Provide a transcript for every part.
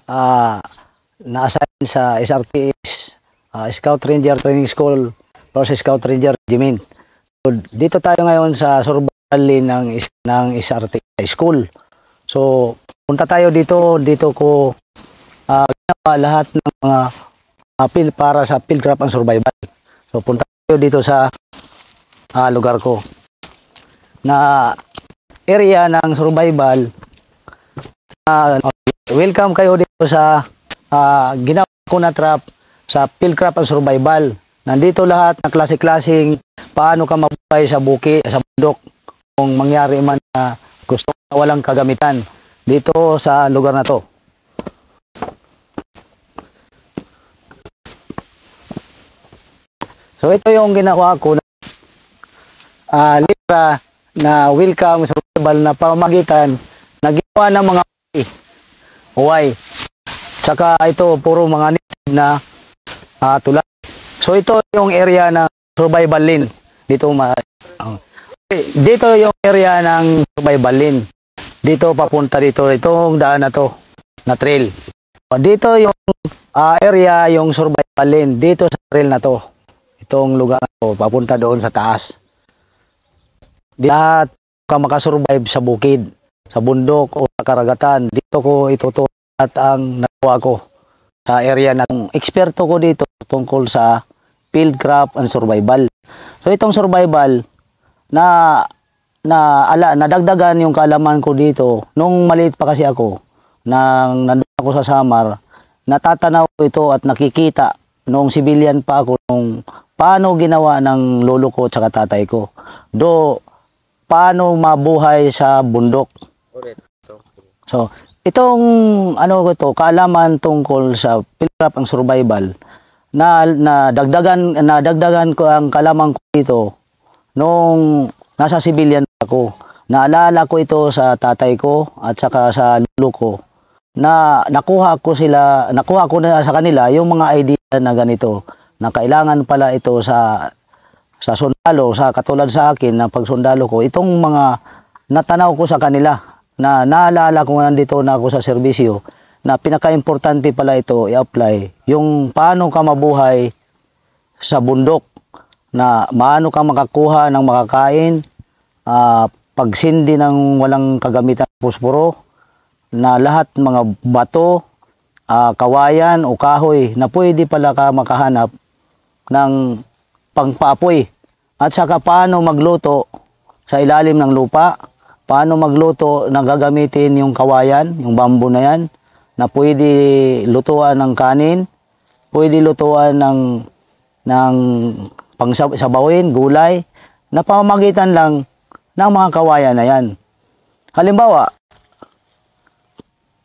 ah, na-assign sa SRTS, Scout Ranger Training School, or sa Scout Ranger Regiment. So, dito tayo ngayon sa survival lane ng SRTS School. So, punta tayo dito ko ginawa lahat ng mga para sa field craft and survival. So, punta tayo dito sa lugar ko na area ng survival. Welcome kayo dito sa ginawa ko na trap sa field craft and survival. Nandito lahat ng klase-klaseng paano ka mabuhay sa bukid, sa bundok, kung mangyari man na gusto na walang kagamitan dito sa lugar na to. So ito yung ginawa ko na litra na welcome survival na pamagitan na ginawa ng mga huway. Tsaka ito puro mga native na tulad. So ito yung area ng survival lane. Dito yung area ng survival lane. Dito papunta dito itong daan na to na trail. Dito yung area yung survival lane dito sa trail na to. Itong lugar na to papunta doon sa taas. Lahat ka makasurvive sa bukid, sa bundok o sa karagatan. Dito ko ituturo at ang nagawa ko sa area na eksperto ko dito tungkol sa field craft and survival. So itong survival nadagdagan yung kaalaman ko dito nung maliit pa kasi ako nang nandun ako sa Samar. Natatanaw ko ito at nakikita nung civilian pa ako nung paano ginawa ng lolo ko at tatay ko. Paano mabuhay sa bundok. So itong kaalaman tungkol sa field craft and survival na dagdagan ko ang kaalaman ko dito nung nasa civilian ako. Naalala ko ito sa tatay ko at saka sa lolo ko na nakuha ko na sa kanila yung mga idea na ganito na kailangan pala ito sa sundalo, sa katulad sa akin na pagsundalo ko, itong mga natanaw ko sa kanila na naalala ko nandito na ako sa serbisyo na pinaka-importante pala ito i-apply yung paano ka mabuhay sa bundok, na paano ka makakuha ng makakain, pagsindi ng walang kagamitan posporo, na lahat mga bato, kawayan o kahoy na pwede pala ka makahanap ng pangpaapoy, at saka paano magluto sa ilalim ng lupa, paano magluto na gagamitin yung kawayan, yung bamboo na yan, na pwede lutuan ng kanin, pwede lutuan ng pangsabawin, gulay, na pamamagitan lang ng mga kawayan na yan. Halimbawa,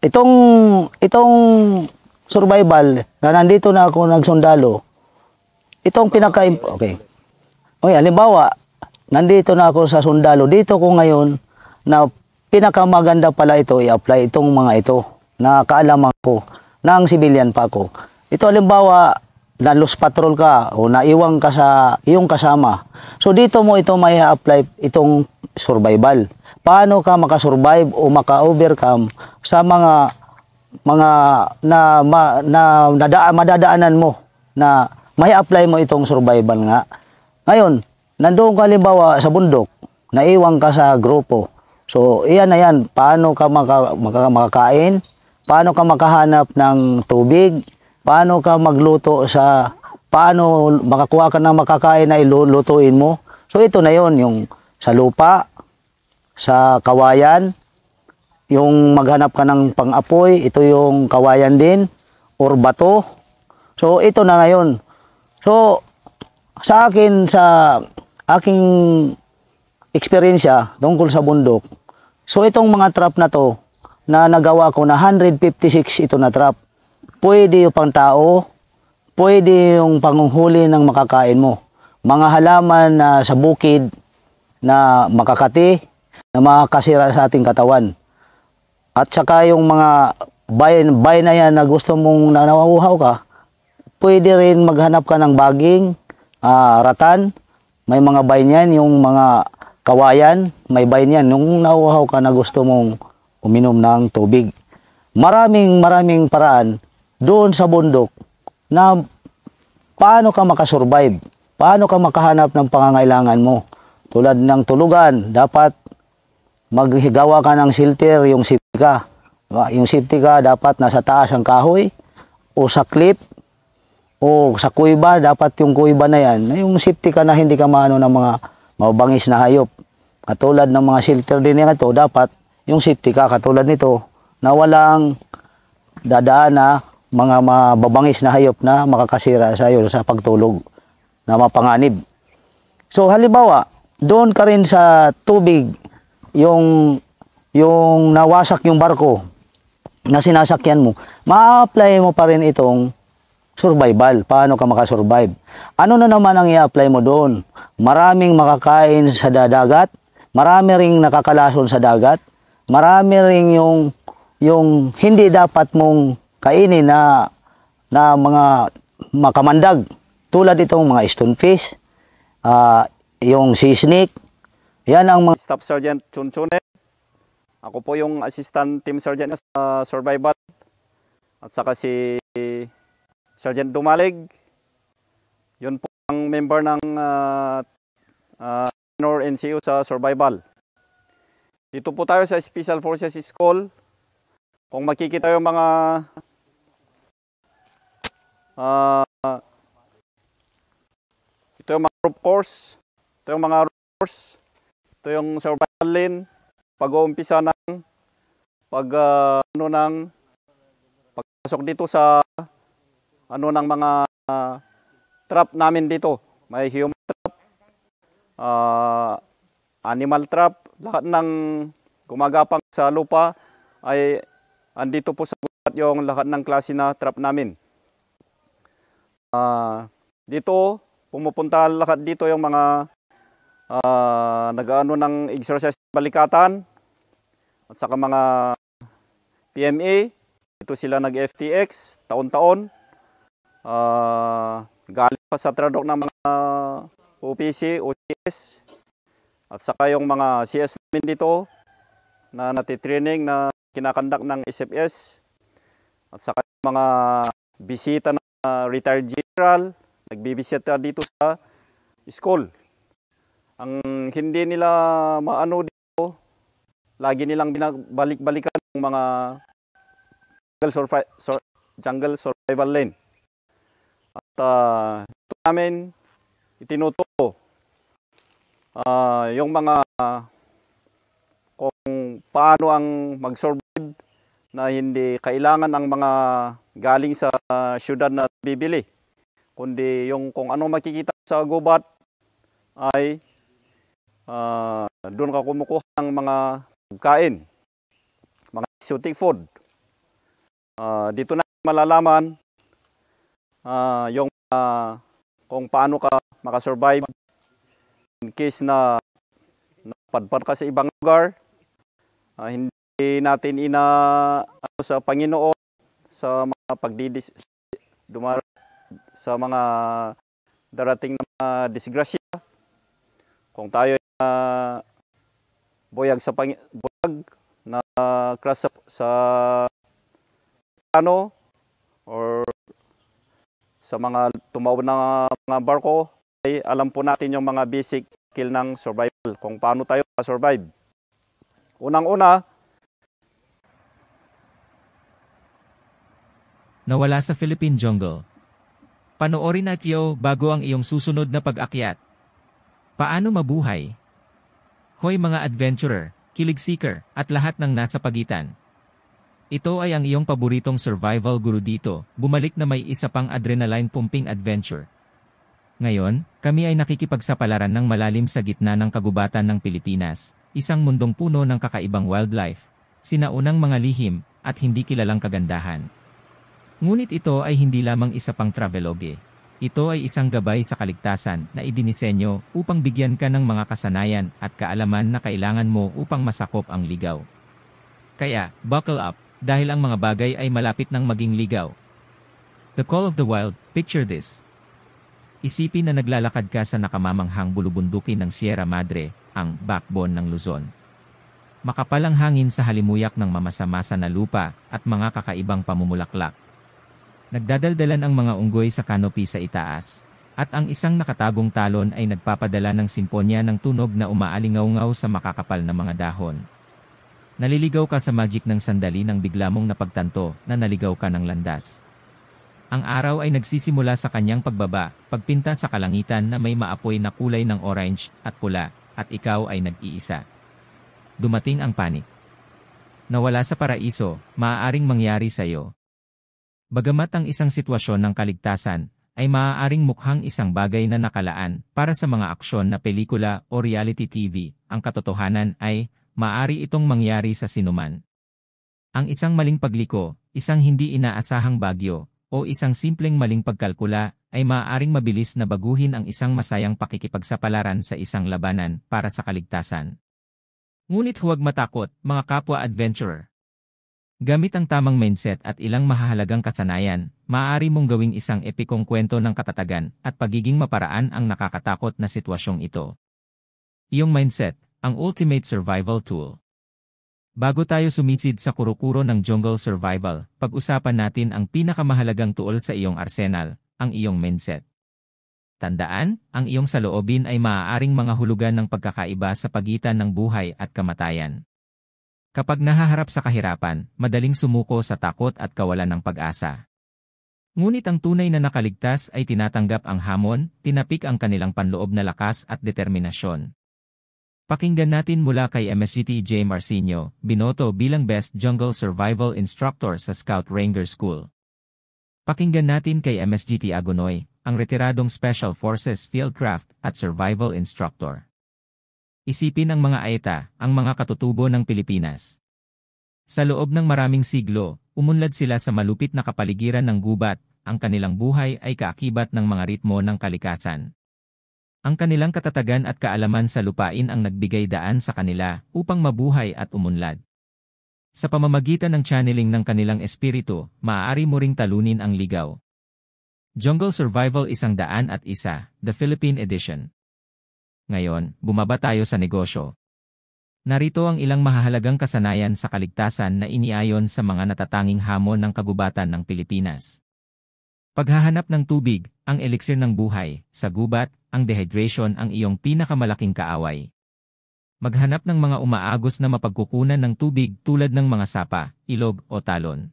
itong survival na nandito na ako nagsundalo, itong halimbawa, nandito na ako sa sundalo, dito ko ngayon na pinakamaganda pala ito i-apply itong mga ito na kaalaman ko ng civilian pa ako. Ito halimbawa, na lost patrol ka o naiwang ka sa iyong kasama. So dito mo ito may apply itong survival. Paano ka makasurvive o maka-overcome sa mga madadaanan mo na may apply mo itong survival nga. Ngayon, nandoon ka halimbawa sa bundok, naiwang ka sa grupo. So, iyan na yan. Paano ka makakain? Paano ka makahanap ng tubig? Paano ka magluto paano makakuha ka ng makakain na ilulutuin mo? So, ito na yon, yung sa lupa, sa kawayan, yung maghanap ka ng pang-apoy, ito yung kawayan din, or bato. So, ito na ngayon. So, sa aking eksperyensya tungkol sa bundok, so itong mga trap na to na nagawa ko na 156 ito na trap, pwede yung pang tao, pwede yung panghuli ng makakain mo, mga halaman na sa bukid na makakati, na makakasira sa ating katawan, at saka yung mga bay na yan na gusto mong nanauhaw ka, pwede rin maghanap ka ng baging, ratan, may mga bay niyan, yung mga kawayan, may bay niyan, yung nauhaw ka na gusto mong uminom ng tubig. maraming paraan doon sa bundok na paano ka makasurvive, paano ka makahanap ng pangangailangan mo. Tulad ng tulugan, dapat maghigawa ka ng shelter, yung safety ka. Yung safety ka, dapat nasa taas ang kahoy, o sa cliff, o sa kuiba, dapat yung kuiba na yan, yung safety ka na hindi ka maano ng mga mabangis na hayop. Katulad ng mga shelter din yan ito, dapat yung safety ka, katulad nito, na walang dadaan na mga mababangis na hayop na makakasira sa iyo sa pagtulog, na mapanganib. So halimbawa, doon ka rin sa tubig, yung nawasak yung barko na sinasakyan mo, ma-apply mo pa rin itong survival. Paano ka makasurvive? Ano na naman ang i-apply mo doon? Maraming makakain sa dagat, marami ring nakakalason sa dagat, marami ring yung hindi dapat mong kainin na mga makamandag. Tulad itong mga stonefish, yung sea snake. Yan ang mga... Staff Sergeant Chunchune. Ako po yung Assistant Team Sergeant sa Survival. At saka si Sergeant Dumalig. Yun po ang member ng NCU sa Survival. Dito po tayo sa Special Forces School. Kung makikita yung mga ito yung mga rope course. Ito yung mga rope course. Ito yung survival lane. Pag-uumpisa ng pagpasok dito sa ng mga trap namin dito. May human trap, animal trap, lahat ng gumagapang sa lupa ay andito po sa gubat yung lahat ng klase na trap namin. Dito pumupunta lahat dito yung mga nag-ano ng exercise balikatan at saka mga PMA. Ito sila nag-FTX taon-taon. Galing pa sa tradok ng mga OPC, OCS at saka yung mga CS namin dito na natitraining na kinakandak ng SFS at saka yung mga bisita na retired general nagbibisita dito sa school. Ang hindi nila maano dito, lagi nilang binabalik-balikan ng mga jungle survival lane. At ito namin itinuturo yung mga kung paano ang mag-survive na hindi kailangan ang mga galing sa syudad na bibili, kundi yung kung ano makikita sa gubat ay doon ka kumukuha ng mga pagkain, mga exotic food. Dito na malalaman yung kung paano ka makasurvive in case na napadpad ka sa ibang lugar. Hindi natin sa Panginoon sa mga sa mga darating na mga disgrasya. Kung tayo boyag na crash sa ano or sa mga tumawid na mga barko, ay alam po natin yung mga basic skill ng survival, kung paano tayo survive. Unang-una, nawala sa Philippine jungle. Panoorin natin bago ang iyong susunod na pag-akyat. Paano mabuhay? Hoy mga adventurer, kilig seeker, at lahat ng nasa pagitan. Ito ay ang iyong paboritong survival guru dito, bumalik na may isa pang adrenaline pumping adventure. Ngayon, kami ay nakikipagsapalaran ng malalim sa gitna ng kagubatan ng Pilipinas, isang mundong puno ng kakaibang wildlife, sinaunang mga lihim, at hindi kilalang kagandahan. Ngunit ito ay hindi lamang isa pang travelogue. Ito ay isang gabay sa kaligtasan na idinisenyo upang bigyan ka ng mga kasanayan at kaalaman na kailangan mo upang masakop ang ligaw. Kaya, buckle up, dahil ang mga bagay ay malapit ng maging ligaw. The Call of the Wild, picture this. Isipin na naglalakad ka sa nakamamanghang bulubundukin ng Sierra Madre, ang backbone ng Luzon. Makapal ang hangin sa halimuyak ng mamasa-masa na lupa at mga kakaibang pamumulaklak. Nagdadaldalan ang mga unggoy sa canopy sa itaas, at ang isang nakatagong talon ay nagpapadala ng simponya ng tunog na umaalingaw-ngaw sa makakapal na mga dahon. Naliligaw ka sa magic ng sandali nang bigla mong napagtanto na naligaw ka ng landas. Ang araw ay nagsisimula sa kanyang pagbaba, pagpinta sa kalangitan na may maapoy na kulay ng orange at pula, at ikaw ay nag-iisa. Dumating ang panik. Nawala sa paraiso, maaaring mangyari sa iyo. Bagamat ang isang sitwasyon ng kaligtasan ay maaaring mukhang isang bagay na nakalaan para sa mga aksyon na pelikula o reality TV, ang katotohanan ay maaari itong mangyari sa sinuman. Ang isang maling pagliko, isang hindi inaasahang bagyo, o isang simpleng maling pagkalkula ay maaaring mabilis na baguhin ang isang masayang pakikipagsapalaran sa isang labanan para sa kaligtasan. Ngunit huwag matakot, mga kapwa-adventurer. Gamit ang tamang mindset at ilang mahahalagang kasanayan, maaari mong gawing isang epikong kwento ng katatagan at pagiging maparaan ang nakakatakot na sitwasyong ito. Iyong mindset, ang ultimate survival tool. Bago tayo sumisid sa kuro-kuro ng jungle survival, pag-usapan natin ang pinakamahalagang tool sa iyong arsenal, ang iyong mindset. Tandaan, ang iyong saloobin ay maaaring mga hulugan ng pagkakaiba sa pagitan ng buhay at kamatayan. Kapag nahaharap sa kahirapan, madaling sumuko sa takot at kawalan ng pag-asa. Ngunit ang tunay na nakaligtas ay tinatanggap ang hamon, tinapik ang kanilang panloob na lakas at determinasyon. Pakinggan natin mula kay MSGT J. Marcinio, binoto bilang Best Jungle Survival Instructor sa Scout Ranger School. Pakinggan natin kay MSGT Agonoy, ang retiradong Special Forces Fieldcraft at Survival Instructor. Isipin ang mga AETA, ang mga katutubo ng Pilipinas. Sa loob ng maraming siglo, umunlad sila sa malupit na kapaligiran ng gubat, ang kanilang buhay ay kaakibat ng mga ritmo ng kalikasan. Ang kanilang katatagan at kaalaman sa lupain ang nagbigay daan sa kanila upang mabuhay at umunlad. Sa pamamagitan ng channeling ng kanilang espiritu, maaari mo ring talunin ang ligaw. Jungle Survival 101, The Philippine Edition. Ngayon, bumaba tayo sa negosyo. Narito ang ilang mahahalagang kasanayan sa kaligtasan na iniayon sa mga natatanging hamon ng kagubatan ng Pilipinas. Paghahanap ng tubig, ang eliksir ng buhay, sa gubat, ang dehydration ang iyong pinakamalaking kaaway. Maghanap ng mga umaagos na mapagkukunan ng tubig tulad ng mga sapa, ilog o talon.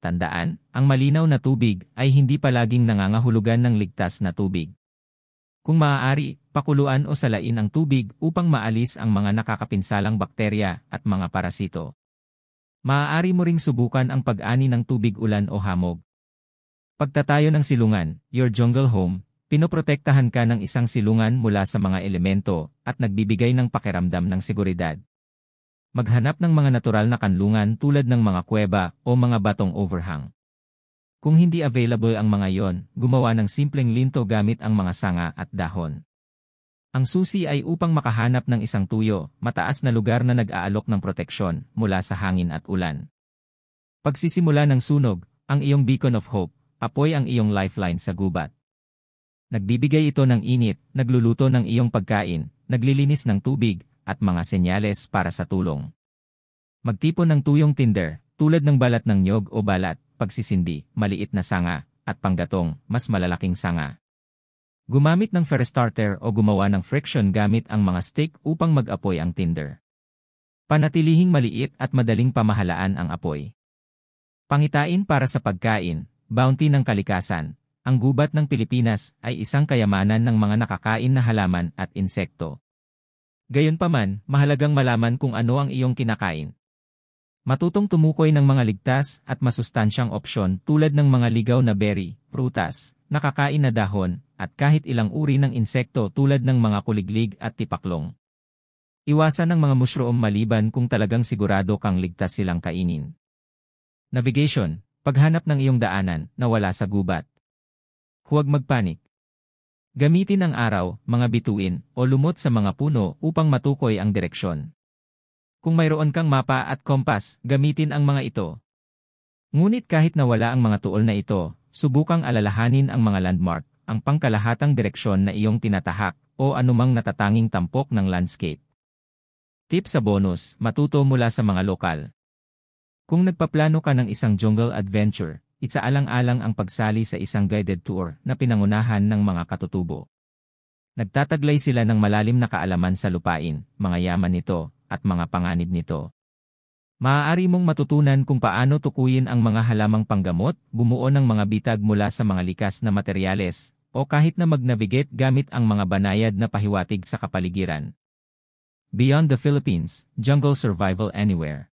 Tandaan, ang malinaw na tubig ay hindi palaging nangangahulugan ng ligtas na tubig. Kung maaari, pakuluan o salain ang tubig upang maalis ang mga nakakapinsalang bakterya at mga parasito. Maaari mo ring subukan ang pag-ani ng tubig ulan o hamog. Pagtatayo ng silungan, your jungle home, pinoprotektahan ka ng isang silungan mula sa mga elemento at nagbibigay ng pakiramdam ng seguridad. Maghanap ng mga natural na kanlungan tulad ng mga kuweba o mga batong overhang. Kung hindi available ang mga yon, gumawa ng simpleng linto gamit ang mga sanga at dahon. Ang susi ay upang makahanap ng isang tuyo, mataas na lugar na nag-aalok ng proteksyon mula sa hangin at ulan. Pagsisimula ng sunog, ang iyong beacon of hope, apoy ang iyong lifeline sa gubat. Nagbibigay ito ng init, nagluluto ng iyong pagkain, naglilinis ng tubig, at mga senyales para sa tulong. Magtipon ng tuyong tinder, tulad ng balat ng nyog o balat, pagsisindi, maliit na sanga, at panggatong, mas malalaking sanga. Gumamit ng fire starter o gumawa ng friction gamit ang mga stick upang mag-apoy ang tinder. Panatilihing maliit at madaling pamahalaan ang apoy. Pangitain para sa pagkain, bounty ng kalikasan. Ang gubat ng Pilipinas ay isang kayamanan ng mga nakakain na halaman at insekto. Gayunpaman, mahalagang malaman kung ano ang iyong kinakain. Matutong tumukoy ng mga ligtas at masustansyang opsyon tulad ng mga ligaw na berry, prutas, nakakain na dahon, at kahit ilang uri ng insekto tulad ng mga kuliglig at tipaklong. Iwasan ang mga mushroom maliban kung talagang sigurado kang ligtas silang kainin. Navigation, paghanap ng iyong daanan na wala sa gubat. Huwag magpanik. Gamitin ang araw, mga bituin, o lumot sa mga puno upang matukoy ang direksyon. Kung mayroon kang mapa at kompas, gamitin ang mga ito. Ngunit kahit nawala ang mga tuol na ito, subukang alalahanin ang mga landmark, ang pangkalahatang direksyon na iyong tinatahak, o anumang natatanging tampok ng landscape. Tip sa bonus, matuto mula sa mga lokal. Kung nagpaplano ka ng isang jungle adventure, isaalang-alang ang pagsali sa isang guided tour na pinangunahan ng mga katutubo. Nagtataglay sila ng malalim na kaalaman sa lupain, mga yaman nito, at mga panganib nito. Maaari mong matutunan kung paano tukuyin ang mga halamang panggamot, bumuo ng mga bitag mula sa mga likas na materyales, o kahit na mag-navigate gamit ang mga banayad na pahiwatig sa kapaligiran. Beyond the Philippines, Jungle Survival Anywhere.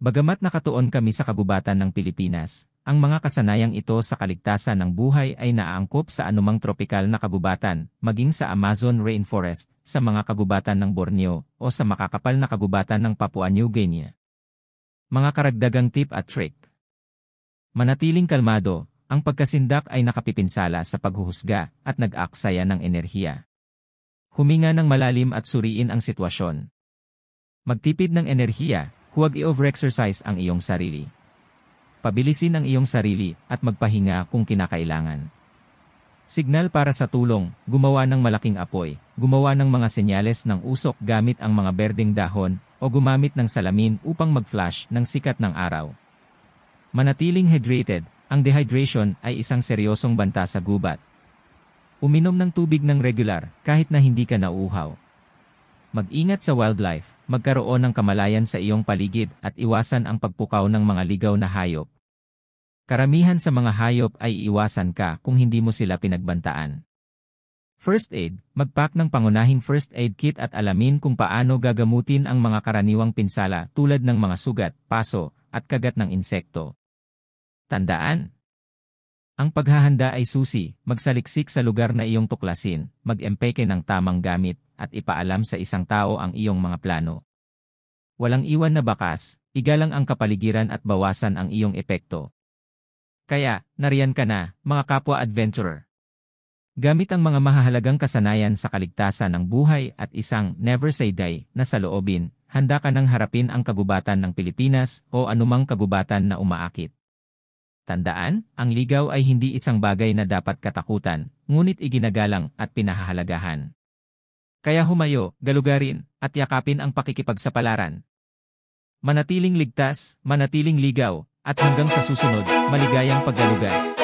Bagamat nakatuon kami sa kagubatan ng Pilipinas, ang mga kasanayang ito sa kaligtasan ng buhay ay naaangkop sa anumang tropikal na kagubatan, maging sa Amazon Rainforest, sa mga kagubatan ng Borneo, o sa makakapal na kagubatan ng Papua New Guinea. Mga karagdagang tip at trick. Manatiling kalmado, ang pagkasindak ay nakapipinsala sa paghuhusga at nag-aaksaya ng enerhiya. Huminga ng malalim at suriin ang sitwasyon. Magtipid ng enerhiya, huwag i-overexercise ang iyong sarili. Pabilisin ang iyong sarili at magpahinga kung kinakailangan. Signal para sa tulong, gumawa ng malaking apoy, gumawa ng mga senyales ng usok gamit ang mga berdeng dahon, o gumamit ng salamin upang mag-flash ng sikat ng araw. Manatiling hydrated, ang dehydration ay isang seryosong banta sa gubat. Uminom ng tubig ng regular kahit na hindi ka nauuhaw. Mag-ingat sa wildlife, magkaroon ng kamalayan sa iyong paligid at iwasan ang pagpukaw ng mga ligaw na hayop. Karamihan sa mga hayop ay iwasan ka kung hindi mo sila pinagbantaan. First aid, mag-pack ng pangunahing first aid kit at alamin kung paano gagamutin ang mga karaniwang pinsala tulad ng mga sugat, paso, at kagat ng insekto. Tandaan! Ang paghahanda ay susi, magsaliksik sa lugar na iyong tuklasin, mag-empeke ng tamang gamit, at ipaalam sa isang tao ang iyong mga plano. Walang iwan na bakas, igalang ang kapaligiran at bawasan ang iyong epekto. Kaya, nariyan ka na, mga kapwa adventurer. Gamit ang mga mahahalagang kasanayan sa kaligtasan ng buhay at isang never say die na saloobin, handa ka nang harapin ang kagubatan ng Pilipinas o anumang kagubatan na umaakit. Tandaan, ang ligaw ay hindi isang bagay na dapat katakutan, ngunit iginagalang at pinahahalagahan. Kaya humayo, galugarin, at yakapin ang pakikipagsapalaran. Manatiling ligtas, manatiling ligaw, at hanggang sa susunod, maligayang paggalugad.